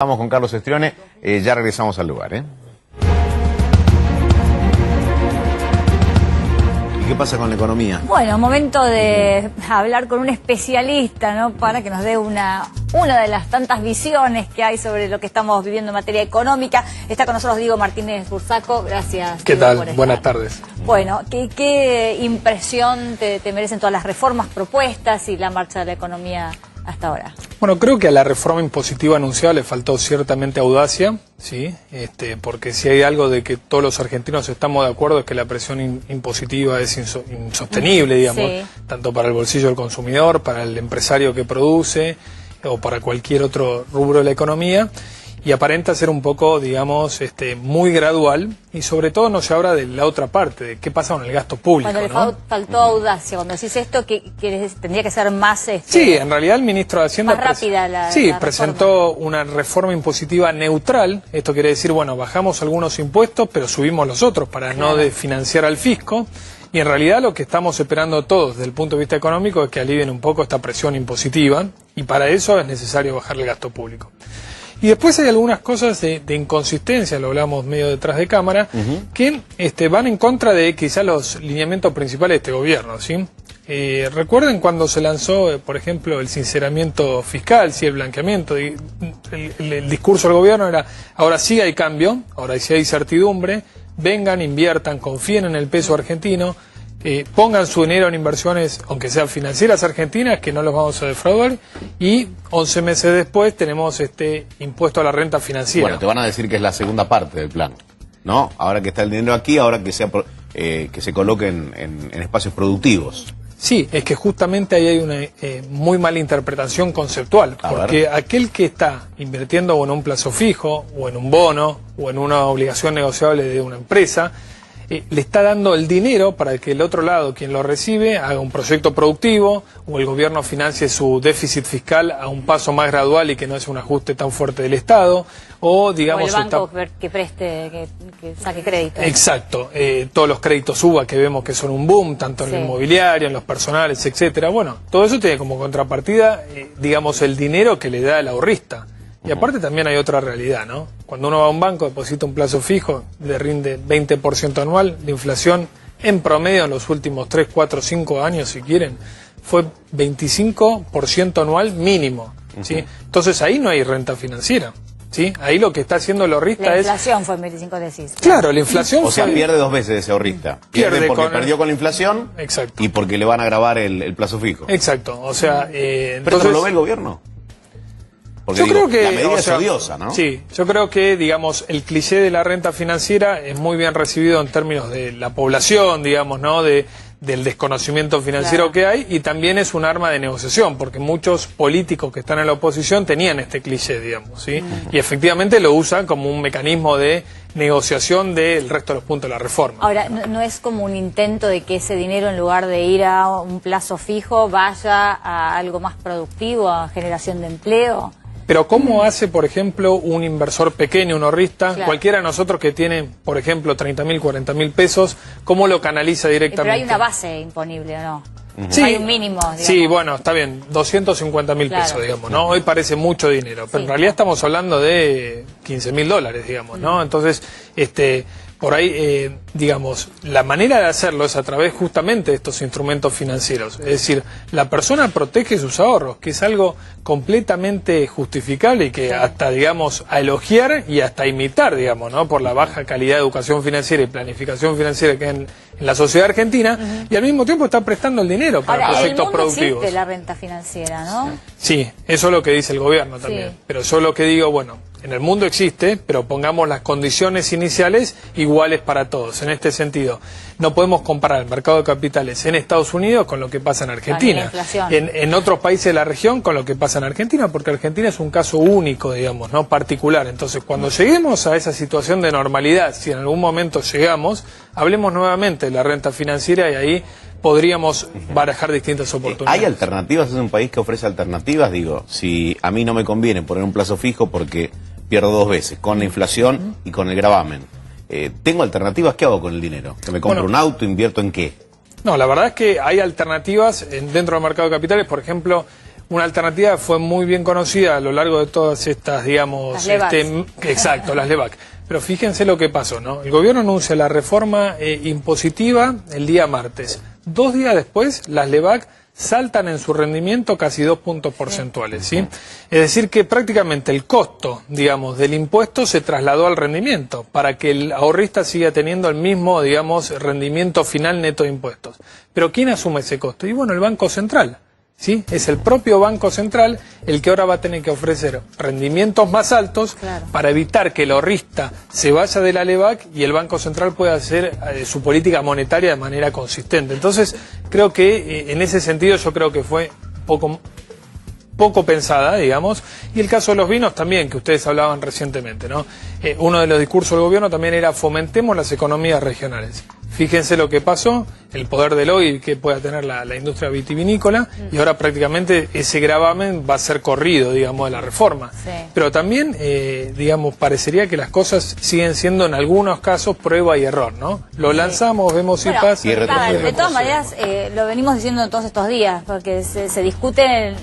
Vamos con Carlos Estrione, ya regresamos al lugar. ¿Y qué pasa con la economía? Bueno, momento de hablar con un especialista, ¿no? Para que nos dé una de las tantas visiones que hay sobre lo que estamos viviendo en materia económica. Está con nosotros Diego Martínez Bursaco. Gracias. ¿Qué Diego, tal? por estar. Buenas tardes. Bueno, ¿qué impresión te merecen todas las reformas propuestas y la marcha de la economía hasta ahora? Bueno, creo que a la reforma impositiva anunciada le faltó ciertamente audacia, ¿sí? Porque si hay algo de que todos los argentinos estamos de acuerdo es que la presión impositiva es insostenible, digamos, sí, tanto para el bolsillo del consumidor, para el empresario que produce o para cualquier otro rubro de la economía. Y aparenta ser un poco, digamos, muy gradual, y sobre todo no se habla de la otra parte, de qué pasa con el gasto público. Cuando ¿no? le faltó audacia, cuando decís esto, que tendría que ser más... Sí, en realidad el ministro de Hacienda más rápida la presentó una reforma impositiva neutral. Esto quiere decir, bueno, bajamos algunos impuestos, pero subimos los otros para no desfinanciar al fisco. Y en realidad lo que estamos esperando todos desde el punto de vista económico es que alivien un poco esta presión impositiva, y para eso es necesario bajar el gasto público. Y después hay algunas cosas de inconsistencia, lo hablamos medio detrás de cámara, que van en contra de quizá los lineamientos principales de este gobierno, ¿sí? Recuerden cuando se lanzó, por ejemplo, el sinceramiento fiscal, el blanqueamiento, el discurso del gobierno era: ahora sí hay cambio, ahora sí hay certidumbre, vengan, inviertan, confíen en el peso argentino, pongan su dinero en inversiones, aunque sean financieras argentinas, que no los vamos a defraudar. Y 11 meses después tenemos este impuesto a la renta financiera. Bueno, te van a decir que es la segunda parte del plan, ¿no? Ahora que está el dinero aquí, ahora que se coloque en espacios productivos. Sí, es que justamente ahí hay una muy mala interpretación conceptual, porque aquel que está invirtiendo o en un plazo fijo, o en un bono, o en una obligación negociable de una empresa, le está dando el dinero para que el otro lado, quien lo recibe, haga un proyecto productivo, o el gobierno financie su déficit fiscal a un paso más gradual y que no es un ajuste tan fuerte del Estado, o digamos... O el banco que preste, que saque crédito. Exacto, todos los créditos UBA que vemos que son un boom, tanto en el inmobiliario, en los personales, etcétera. Bueno, todo eso tiene como contrapartida, digamos, el dinero que le da el ahorrista. Y aparte también hay otra realidad, ¿no? Cuando uno va a un banco, deposita un plazo fijo, le rinde 20% anual, de inflación en promedio en los últimos 3, 4, 5 años, si quieren, fue 25% anual mínimo, ¿sí? Entonces ahí no hay renta financiera, ¿sí? Ahí lo que está haciendo el ahorrista es... La inflación fue en 25, decís. Claro, la inflación O sea, pierde dos veces ese ahorrista. Pierde porque perdió con la inflación. Exacto. Y porque le van a grabar el plazo fijo. Exacto, o sea... ¿Pero eso lo ve el gobierno? Porque creo que la medida es odiosa, ¿no? Sí, yo creo que, digamos, el cliché de la renta financiera es muy bien recibido en términos de la población, digamos, ¿no? Del desconocimiento financiero que hay, y también es un arma de negociación, porque muchos políticos que están en la oposición tenían este cliché, digamos, ¿sí? Y efectivamente lo usan como un mecanismo de negociación del resto de los puntos de la reforma. Ahora, ¿no es como un intento de que ese dinero, en lugar de ir a un plazo fijo, vaya a algo más productivo, a generación de empleo? Pero ¿cómo hace, por ejemplo, un inversor pequeño, un ahorrista, cualquiera de nosotros que tiene, por ejemplo, 30.000, 40.000 pesos, cómo lo canaliza directamente? Pero hay una base imponible, ¿o no? Sí, hay un mínimo, digamos. Sí, bueno, está bien, 250.000 pesos, digamos, ¿no? Hoy parece mucho dinero, pero en realidad estamos hablando de $15.000, digamos, ¿no? Entonces, por ahí, digamos, la manera de hacerlo es a través justamente de estos instrumentos financieros. Es decir, la persona protege sus ahorros, que es algo completamente justificable y que hasta, digamos, a elogiar y hasta imitar, digamos, ¿no? Por la baja calidad de educación financiera y planificación financiera que hay en la sociedad argentina, y al mismo tiempo está prestando el dinero para proyectos productivos. Existe la renta financiera, ¿no? Sí, eso es lo que dice el gobierno también. Pero yo lo que digo, bueno, en el mundo existe, pero pongamos las condiciones iniciales iguales para todos. En este sentido, no podemos comparar el mercado de capitales en Estados Unidos con lo que pasa en Argentina, en otros países de la región con lo que pasa en Argentina, porque Argentina es un caso único, digamos, no particular. Entonces, cuando lleguemos a esa situación de normalidad, si en algún momento llegamos, hablemos nuevamente de la renta financiera, y ahí podríamos barajar distintas oportunidades. ¿Hay alternativas? ¿Es un país que ofrece alternativas? Digo, si a mí no me conviene poner un plazo fijo porque pierdo dos veces, con la inflación y con el gravamen, ¿tengo alternativas? ¿Qué hago con el dinero? ¿Que me compro un auto? ¿Invierto en qué? No, la verdad es que hay alternativas dentro del mercado de capitales. Por ejemplo, una alternativa fue muy bien conocida a lo largo de todas estas, digamos, las las LEBAC. Pero fíjense lo que pasó, ¿no? El gobierno anuncia la reforma impositiva el día martes. 2 días después, las LEBAC saltan en su rendimiento casi 2 puntos porcentuales, ¿sí? Es decir que prácticamente el costo, digamos, del impuesto se trasladó al rendimiento para que el ahorrista siga teniendo el mismo, digamos, rendimiento final neto de impuestos. Pero ¿quién asume ese costo? Y bueno, el Banco Central, ¿sí? Es el propio Banco Central el que ahora va a tener que ofrecer rendimientos más altos para evitar que el ahorrista se vaya de la LEBAC y el Banco Central pueda hacer su política monetaria de manera consistente. Entonces, creo que en ese sentido yo creo que fue poco pensada, digamos, y el caso de los vinos también, que ustedes hablaban recientemente, ¿no? Uno de los discursos del gobierno también era fomentemos las economías regionales. Fíjense lo que pasó, el poder del lobby que pueda tener la industria vitivinícola, y ahora prácticamente ese gravamen va a ser corrido, digamos, de la reforma. Sí. Pero también, digamos, parecería que las cosas siguen siendo en algunos casos prueba y error, ¿no? Lo lanzamos, vemos si pasa. De todas maneras, lo venimos diciendo todos estos días, porque se discuten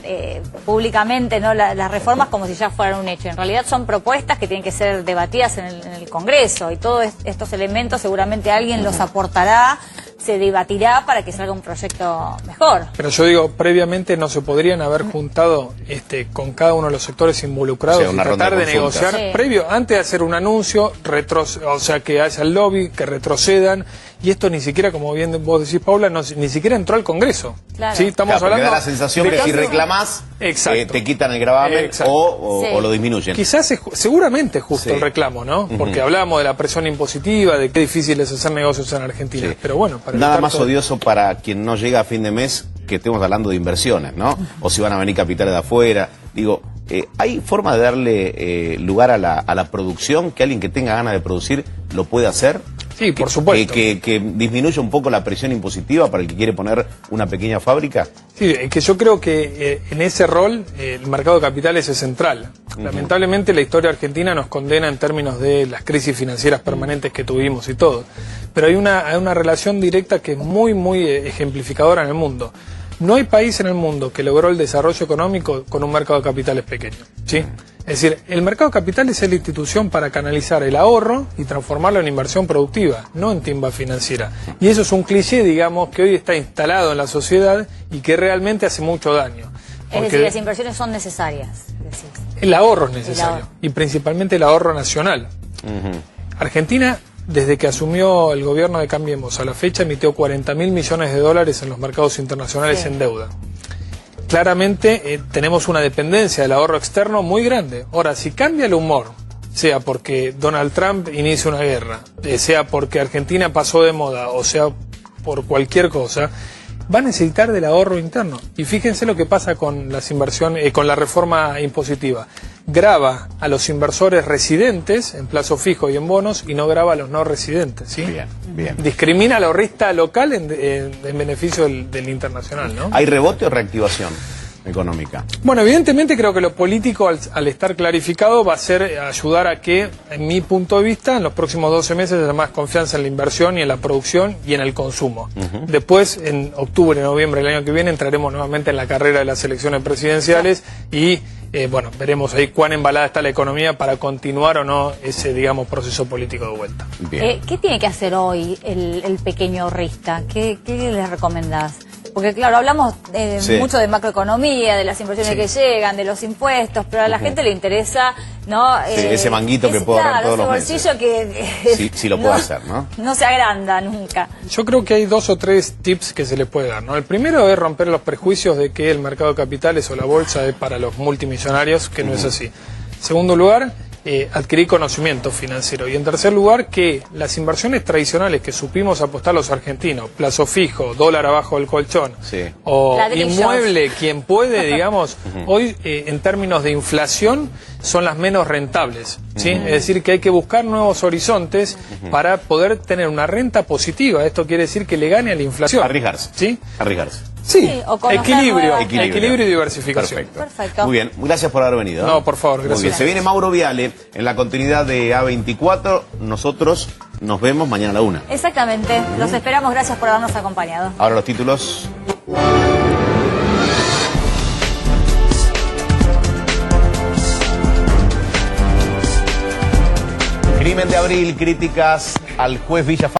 públicamente, ¿no? Las reformas como si ya fueran un hecho. En realidad son propuestas que tienen que ser debatidas en el Congreso, y todos estos elementos seguramente alguien los aportará, se debatirá para que salga un proyecto mejor. Pero yo digo, previamente no se podrían haber juntado con cada uno de los sectores involucrados, o sea, y tratar de negociar previo, antes de hacer un anuncio, o sea, que haya el lobby, que retrocedan, y esto ni siquiera, como bien vos decís, Paula, ni siquiera entró al Congreso. Claro. ¿Sí? Estamos hablando da la sensación que si reclamás, te quitan el gravamen o lo disminuyen. Quizás seguramente es justo el reclamo, ¿no? Porque hablamos de la presión impositiva, de qué difícil es hacer negocios en Argentina. Pero bueno, para nada más odioso para quien no llega a fin de mes que estemos hablando de inversiones, ¿no? O si van a venir capitales de afuera. Digo, ¿hay forma de darle lugar a la producción? ¿Que alguien que tenga ganas de producir lo puede hacer? Sí, por supuesto. Que disminuya un poco la presión impositiva para el que quiere poner una pequeña fábrica. Sí, que yo creo que en ese rol el mercado de capitales es central. Lamentablemente la historia argentina nos condena en términos de las crisis financieras permanentes que tuvimos y todo. Pero hay una relación directa que es muy ejemplificadora en el mundo. No hay país en el mundo que logró el desarrollo económico con un mercado de capitales pequeño, ¿sí? Es decir, el mercado de capitales es la institución para canalizar el ahorro y transformarlo en inversión productiva, no en timba financiera. Y eso es un cliché, digamos, que hoy está instalado en la sociedad y que realmente hace mucho daño. Es decir, las inversiones son necesarias. El ahorro es necesario, y principalmente el ahorro nacional. Argentina, desde que asumió el gobierno de Cambiemos a la fecha, emitió 40.000 millones de dólares en los mercados internacionales en deuda. Claramente tenemos una dependencia del ahorro externo muy grande. Ahora, si cambia el humor, sea porque Donald Trump inicia una guerra, sea porque Argentina pasó de moda, o sea por cualquier cosa, va a necesitar del ahorro interno. Y fíjense lo que pasa con las inversiones, con la reforma impositiva. Grava a los inversores residentes en plazo fijo y en bonos, y no grava a los no residentes, ¿sí? Bien. Discrimina al ahorrista local en beneficio del internacional, ¿no? ¿Hay rebote o reactivación económica? Bueno, evidentemente creo que lo político, al estar clarificado, va a ser ayudar a que, en mi punto de vista, en los próximos 12 meses haya más confianza en la inversión y en la producción y en el consumo. Después, en octubre, noviembre del año que viene, entraremos nuevamente en la carrera de las elecciones presidenciales y bueno, veremos ahí cuán embalada está la economía para continuar o no ese, digamos, proceso político de vuelta. ¿Qué tiene que hacer hoy el pequeño ahorrista? ¿Qué les recomendás? Porque claro, hablamos mucho de macroeconomía, de las inversiones que llegan, de los impuestos, pero a la gente le interesa, ¿no? Ese manguito que puedo ahorrar todos los meses. Ese bolsillo que sí lo puedo hacer, ¿no? No se agranda nunca. Yo creo que hay 2 o 3 tips que se le puede dar, ¿no? El primero es romper los prejuicios de que el mercado de capitales o la bolsa es para los multimillonarios, que no es así. Segundo lugar, adquirir conocimiento financiero. Y en tercer lugar, que las inversiones tradicionales que supimos apostar los argentinos, plazo fijo, dólar abajo del colchón, o inmueble, quien puede, digamos, hoy en términos de inflación son las menos rentables, ¿sí? Es decir, que hay que buscar nuevos horizontes para poder tener una renta positiva. Esto quiere decir que le gane a la inflación. Arriesgarse. ¿Sí? Arriesgarse. Sí, equilibrio y diversificación. Perfecto. Muy bien, gracias por haber venido. No, por favor, gracias. Muy bien. Se viene Mauro Viale en la continuidad de A24. Nosotros nos vemos mañana a la 1. Exactamente, los esperamos, gracias por habernos acompañado. Ahora los títulos. Crimen de abril, críticas al juez Villafranca.